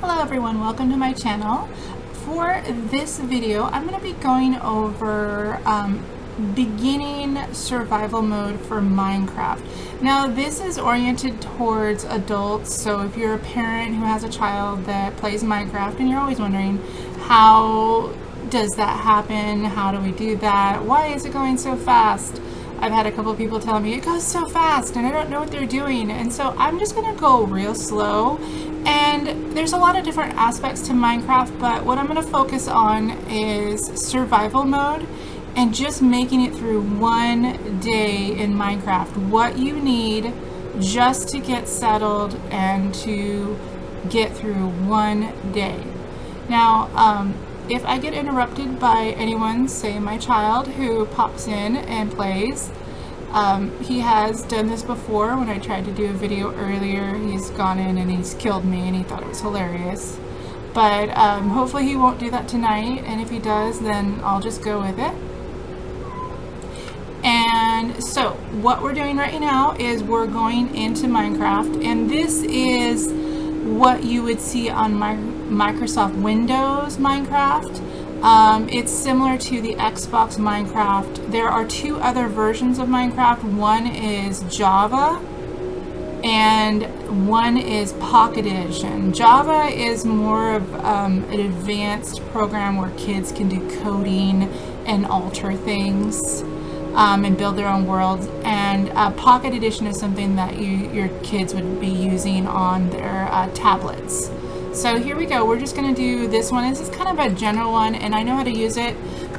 Hello everyone, welcome to my channel. For this video, I'm going to be going over beginning survival mode for Minecraft. Now this is oriented towards adults, so if you're a parent who has a child that plays Minecraft and you're always wondering how does that happen, how do we do that, why is it going so fast? I've had a couple people tell me it goes so fast and I don't know what they're doing, and so I'm just going to go real slow. And there's a lot of different aspects to Minecraft, but what I'm going to focus on is survival mode and just making it through one day in Minecraft. What you need just to get settled and to get through one day. Now, if I get interrupted by anyone, say my child, who pops in and plays, he has done this before. When I tried to do a video earlier, he's gone in and he's killed me and he thought it was hilarious. But hopefully he won't do that tonight, and if he does, then I'll just go with it. And so what we're doing right now is we're going into Minecraft, and this is what you would see on Microsoft Windows Minecraft. It's similar to the Xbox Minecraft. There are two other versions of Minecraft. One is Java and one is Pocket Edition. Java is more of an advanced program where kids can do coding and alter things and build their own worlds. And Pocket Edition is something that your kids would be using on their tablets. So here we go. We're just going to do this one. This is kind of a general one, and I know how to use it.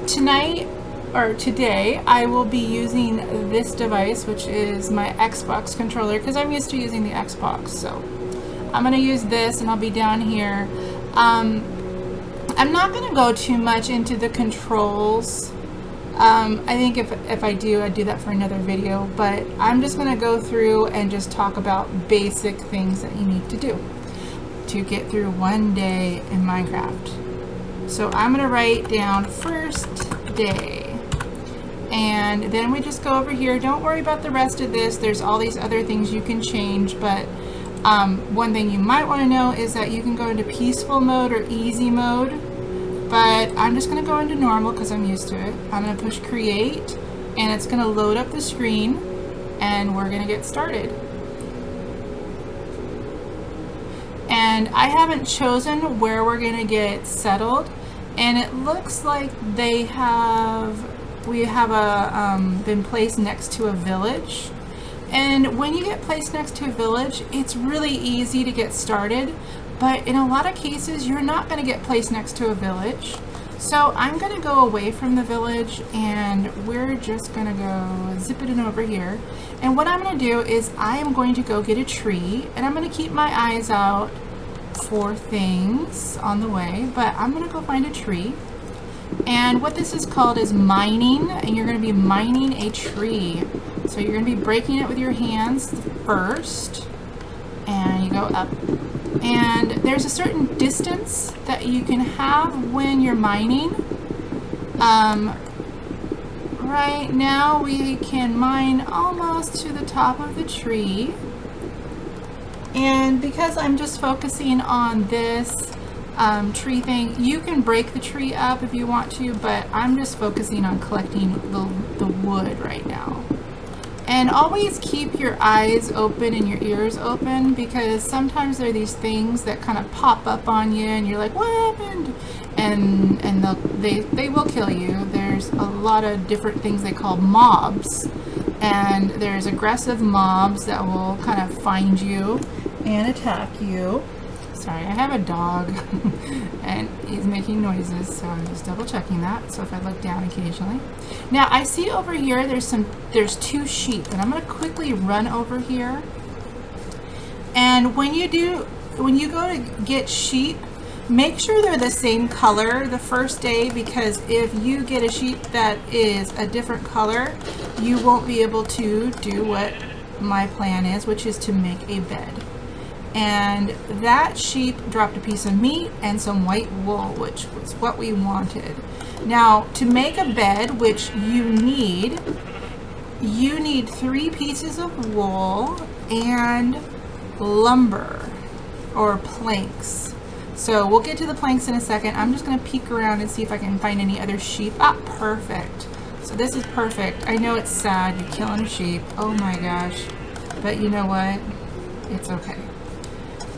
Tonight, or today, I will be using this device, which is my Xbox controller, because I'm used to using the Xbox. So I'm going to use this, and I'll be down here. I'm not going to go too much into the controls. I think if I do, I'd do that for another video, but I'm just going to go through and just talk about basic things that you need to do to get through one day in Minecraft. So I'm going to write down first day, and then we just go over here. Don't worry about the rest of this. There's all these other things you can change, but one thing you might want to know is that you can go into peaceful mode or easy mode, but I'm just going to go into normal because I'm used to it. I'm going to push create, and it's going to load up the screen, and we're going to get started. And I haven't chosen where we're going to get settled, and it looks like we have been placed next to a village. And when you get placed next to a village, it's really easy to get started, but in a lot of cases you're not going to get placed next to a village. So I'm going to go away from the village, and we're just going to go zip it in over here. And what I'm going to do is I am going to go get a tree, and I'm going to keep my eyes out for things on the way, but I'm going to go find a tree. And what this is called is mining, and you're going to be mining a tree. So you're going to be breaking it with your hands first, and you go up. And there's a certain distance that you can have when you're mining. Right now we can mine almost to the top of the tree. And because I'm just focusing on this tree thing, you can break the tree up if you want to, but I'm just focusing on collecting the wood right now. And always keep your eyes open and your ears open, because sometimes there are these things that kind of pop up on you and you're like, what happened? And they will kill you. There's a lot of different things they call mobs, and there's aggressive mobs that will kind of find you and attack you. Sorry, I have a dog and he's making noises, so I'm just double checking that. So if I look down occasionally. Now I see over here there's two sheep, and I'm going to quickly run over here. And when you go to get sheep, make sure they're the same color the first day, because if you get a sheep that is a different color, you won't be able to do what my plan is, which is to make a bed. And that sheep dropped a piece of meat and some white wool, which was what we wanted. Now, to make a bed, which you need 3 pieces of wool and lumber or planks. So we'll get to the planks in a second. I'm just going to peek around and see if I can find any other sheep. Ah, perfect. So this is perfect. I know it's sad, you're killing a sheep. Oh my gosh. But you know what? It's okay.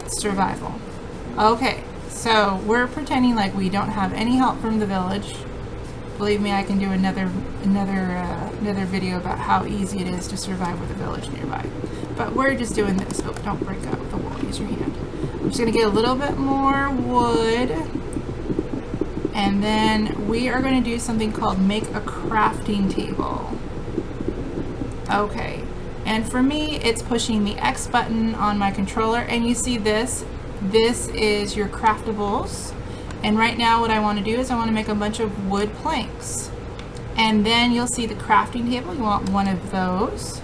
It's survival. Okay, so we're pretending like we don't have any help from the village. Believe me, I can do another video about how easy it is to survive with a village nearby. But we're just doing this. Oh, don't break out the wall. Use your hand. I'm just going to get a little bit more wood. And then we are going to do something called make a crafting table. Okay. And for me, it's pushing the X button on my controller. And you see this. This is your craftables. And right now what I want to do is I want to make a bunch of wood planks. And then you'll see the crafting table. You want one of those.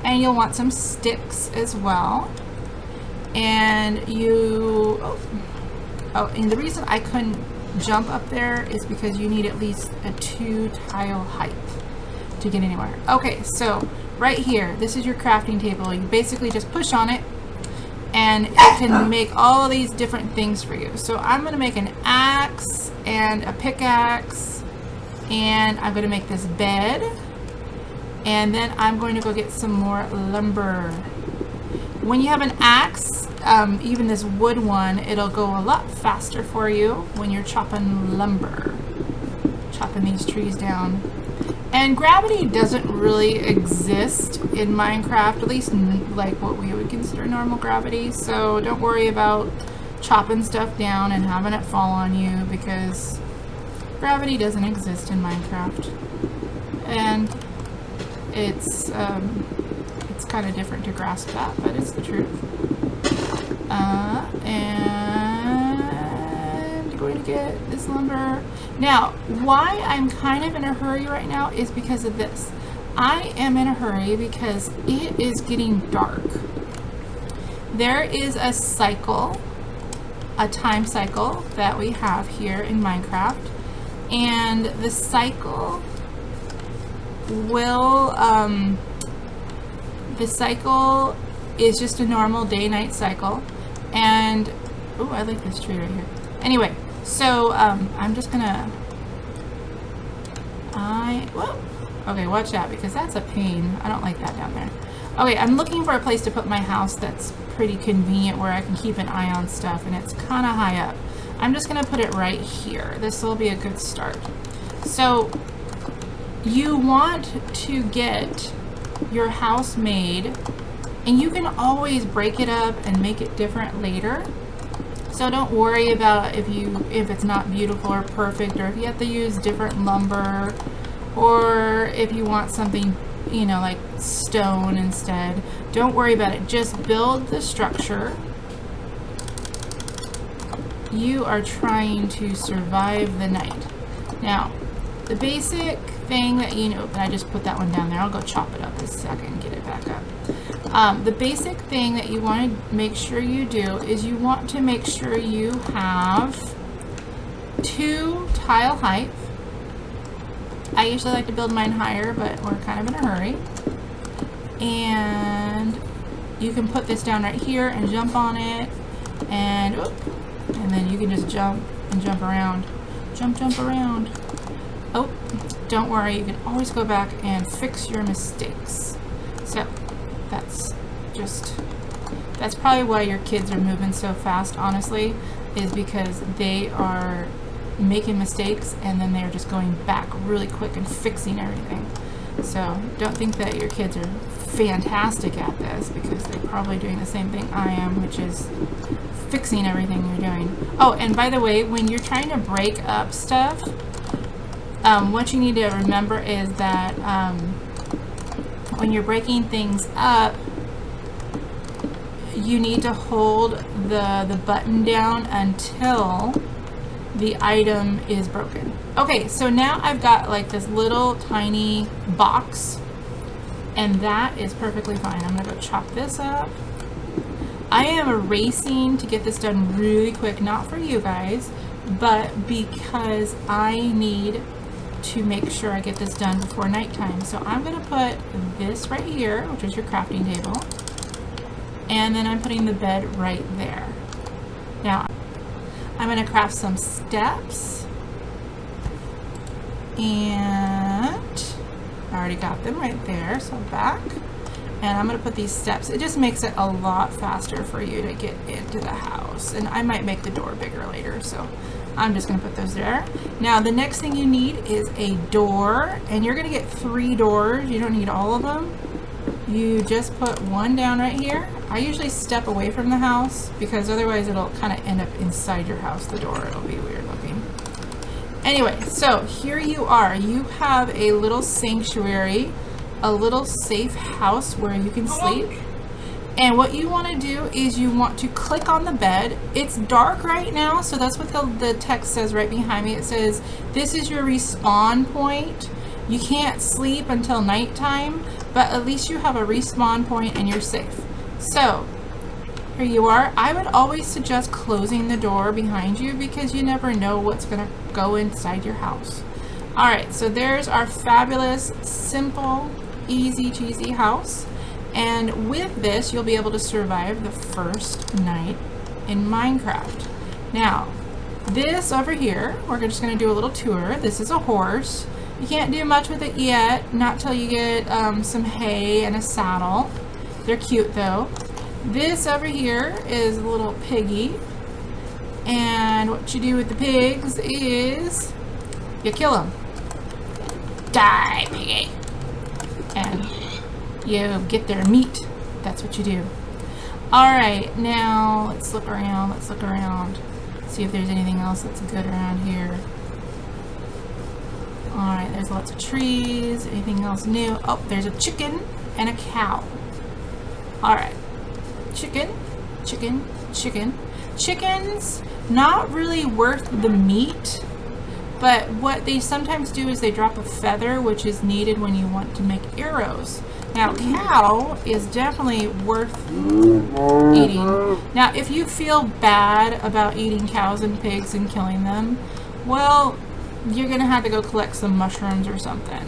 And you'll want some sticks as well. And and the reason I couldn't jump up there is because you need at least a 2 tile height to get anywhere. Okay, so right here, this is your crafting table. You basically just push on it and it can make all these different things for you. So I'm going to make an axe and a pickaxe, and I'm going to make this bed, and then I'm going to go get some more lumber. When you have an axe, even this wood one, it'll go a lot faster for you when you're chopping lumber, chopping these trees down. And gravity doesn't really exist in Minecraft, at least like what we would consider normal gravity. So don't worry about chopping stuff down and having it fall on you, because gravity doesn't exist in Minecraft. And it's kind of different to grasp that, but it's the truth. And going to get this lumber. Now, why I'm kind of in a hurry right now is because of this. I am in a hurry because it is getting dark. There is a cycle, a time cycle that we have here in Minecraft, and the cycle will, the cycle is just a normal day-night cycle. And, oh, I like this tree right here. Anyway, so I'm just gonna, whoa. Okay, watch out, because that's a pain. I don't like that down there. Okay, I'm looking for a place to put my house that's pretty convenient where I can keep an eye on stuff, and it's kind of high up. I'm just gonna put it right here. This will be a good start. So you want to get your house made, and you can always break it up and make it different later. So don't worry about if it's not beautiful or perfect, or if you have to use different lumber, or if you want something, you know, like stone instead. Don't worry about it. Just build the structure. You are trying to survive the night. Now, the basic thing that you know, I just put that one down there. I'll go chop it up a second, get it back up. The basic thing that you want to make sure you do is you want to make sure you have 2 tile height. I usually like to build mine higher, but we're kind of in a hurry. And you can put this down right here and jump on it, and then you can just jump and jump around. Jump around. Oh, don't worry, you can always go back and fix your mistakes. So that's probably why your kids are moving so fast, honestly, is because they are making mistakes and then they're just going back really quick and fixing everything. So don't think that your kids are fantastic at this, because they're probably doing the same thing I am, which is fixing everything you're doing. Oh, and by the way, when you're trying to break up stuff, what you need to remember is that when you're breaking things up, you need to hold the button down until the item is broken. Okay, so now I've got like this little tiny box, and that is perfectly fine. I'm gonna go chop this up. I am racing to get this done really quick, not for you guys, but because I need to make sure I get this done before nighttime. So I'm gonna put this right here, which is your crafting table, and then I'm putting the bed right there. Now, I'm going to craft some steps, and I already got them right there, so back. And I'm going to put these steps. It just makes it a lot faster for you to get into the house. And I might make the door bigger later, so I'm just going to put those there. Now, the next thing you need is a door, and you're going to get 3 doors. You don't need all of them. You just put one down right here. I usually step away from the house because otherwise it'll kind of end up inside your house, the door. It'll be weird looking. Anyway, so here you are. You have a little sanctuary, a little safe house where you can sleep. And what you want to do is you want to click on the bed. It's dark right now, so that's what the text says right behind me. It says, this is your respawn point. You can't sleep until nighttime, but at least you have a respawn point and you're safe. So here you are. I would always suggest closing the door behind you because you never know what's going to go inside your house. All right, so there's our fabulous, simple, easy cheesy house, and with this you'll be able to survive the first night in Minecraft. Now this over here, we're just going to do a little tour. This is a horse. You can't do much with it yet, not till you get some hay and a saddle. They're cute though. This over here is a little piggy, and what you do with the pigs is you kill them. Die, piggy. And you get their meat. That's what you do. Alright, now let's look around. Let's look around. See if there's anything else that's good around here. Alright, there's lots of trees. Anything else new? Oh, there's a chicken and a cow. Alright. Chicken, chicken, chicken. Chickens, not really worth the meat. But what they sometimes do is they drop a feather, which is needed when you want to make arrows. Now, cow is definitely worth eating. Now, if you feel bad about eating cows and pigs and killing them, well, you're going to have to go collect some mushrooms or something,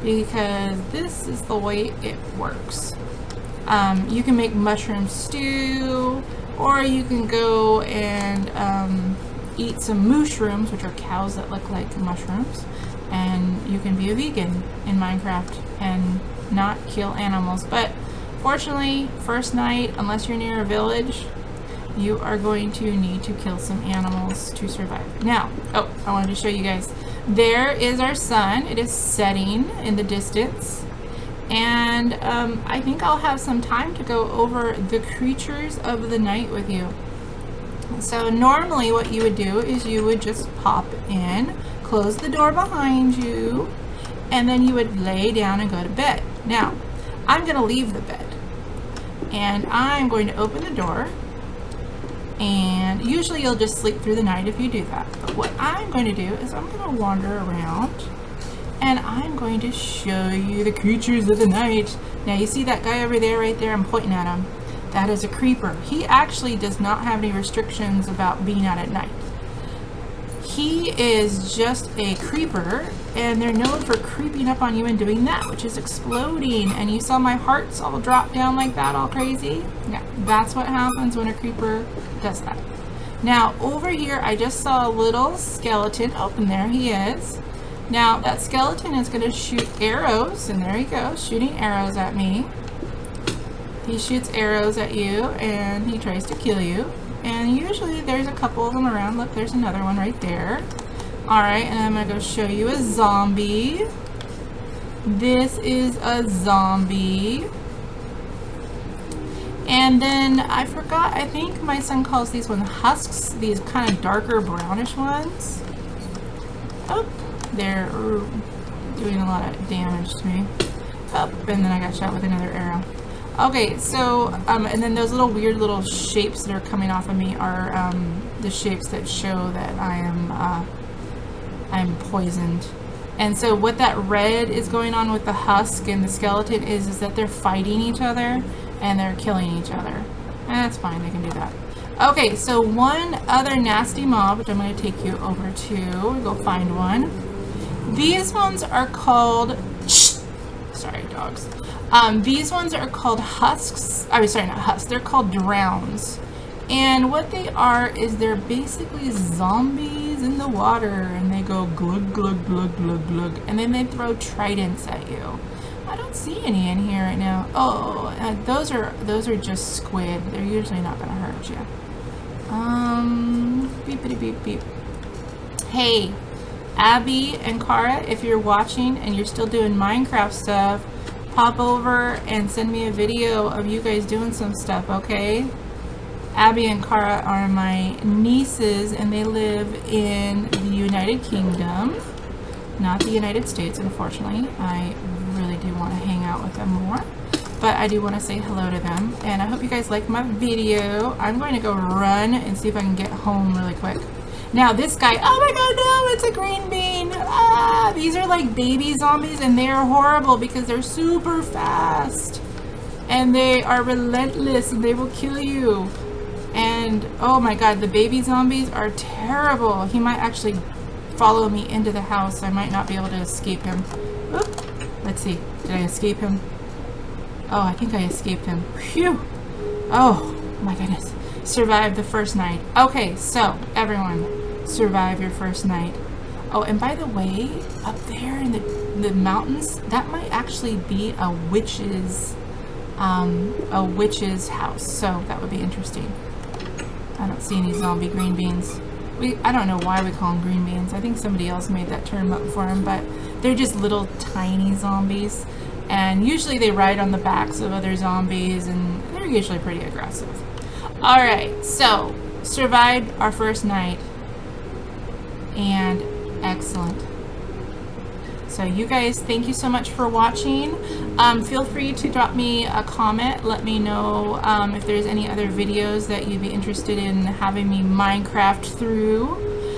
because this is the way it works. You can make mushroom stew, or you can go and eat some mushrooms, which are cows that look like mushrooms, and you can be a vegan in Minecraft and not kill animals. But fortunately, first night, unless you're near a village, you are going to need to kill some animals to survive. Now, oh, I wanted to show you guys. There is our sun. It is setting in the distance. And I think I'll have some time to go over the creatures of the night with you. So normally what you would do is you would just pop in, close the door behind you, and then you would lay down and go to bed. Now, I'm going to leave the bed, and I'm going to open the door, and usually you'll just sleep through the night if you do that. But what I'm going to do is I'm going to wander around, and I'm going to show you the creatures of the night. Now you see that guy over there, right there? I'm pointing at him. That is a creeper. He actually does not have any restrictions about being out at night. He is just a creeper, and they're known for creeping up on you and doing that, which is exploding. And you saw my hearts all drop down like that, all crazy? Yeah, that's what happens when a creeper does that. Now, over here, I just saw a little skeleton. Oh, and there he is. Now, that skeleton is going to shoot arrows, and there he goes, shooting arrows at me. He shoots arrows at you, and he tries to kill you. And usually there's a couple of them around. Look, there's another one right there. Alright, and I'm going to go show you a zombie. This is a zombie. And then, I forgot, I think my son calls these ones husks. These kind of darker brownish ones. Oh, they're doing a lot of damage to me. Oh, and then I got shot with another arrow. Okay, so, and then those little weird little shapes that are coming off of me are the shapes that show that I'm poisoned. And so what that red is going on with the husk and the skeleton is that they're fighting each other and they're killing each other. And that's fine, they can do that. Okay, so one other nasty mob, which I'm going to take you over to, go find one. These ones are called, sorry dogs. These ones are called husks. I mean, sorry, not husks. They're called drowns. And what they are is they're basically zombies in the water, and they go glug glug glug glug glug, and then they throw tridents at you. I don't see any in here right now. Oh, those are just squid. They're usually not gonna hurt you. Beepity beep beep. Hey, Abby and Cara, if you're watching and you're still doing Minecraft stuff, pop over and send me a video of you guys doing some stuff, okay? Abby and Cara are my nieces, and they live in the United Kingdom, not the United States, unfortunately. I really do want to hang out with them more, but I do want to say hello to them, and I hope you guys like my video. I'm going to go run and see if I can get home really quick. Now this guy, oh my god, no, it's a green bean. Ah, these are like baby zombies, and they are horrible because they're super fast, and they are relentless, and they will kill you. And oh my god, the baby zombies are terrible. He might actually follow me into the house. I might not be able to escape him. Oop. Let's see, did I escape him? Oh, I think I escaped him. Phew. Oh my goodness. Survived the first night. Okay, so everyone, survive your first night. Oh, and by the way, up there in the mountains, that might actually be a witch's house. So that would be interesting. I don't see any zombie green beans. I don't know why we call them green beans. I think somebody else made that term up for them, but they're just little tiny zombies. And usually they ride on the backs of other zombies, and they're usually pretty aggressive. Alright, so survived our first night. And excellent. So you guys, thank you so much for watching. Feel free to drop me a comment. Let me know if there's any other videos that you'd be interested in having me Minecraft through.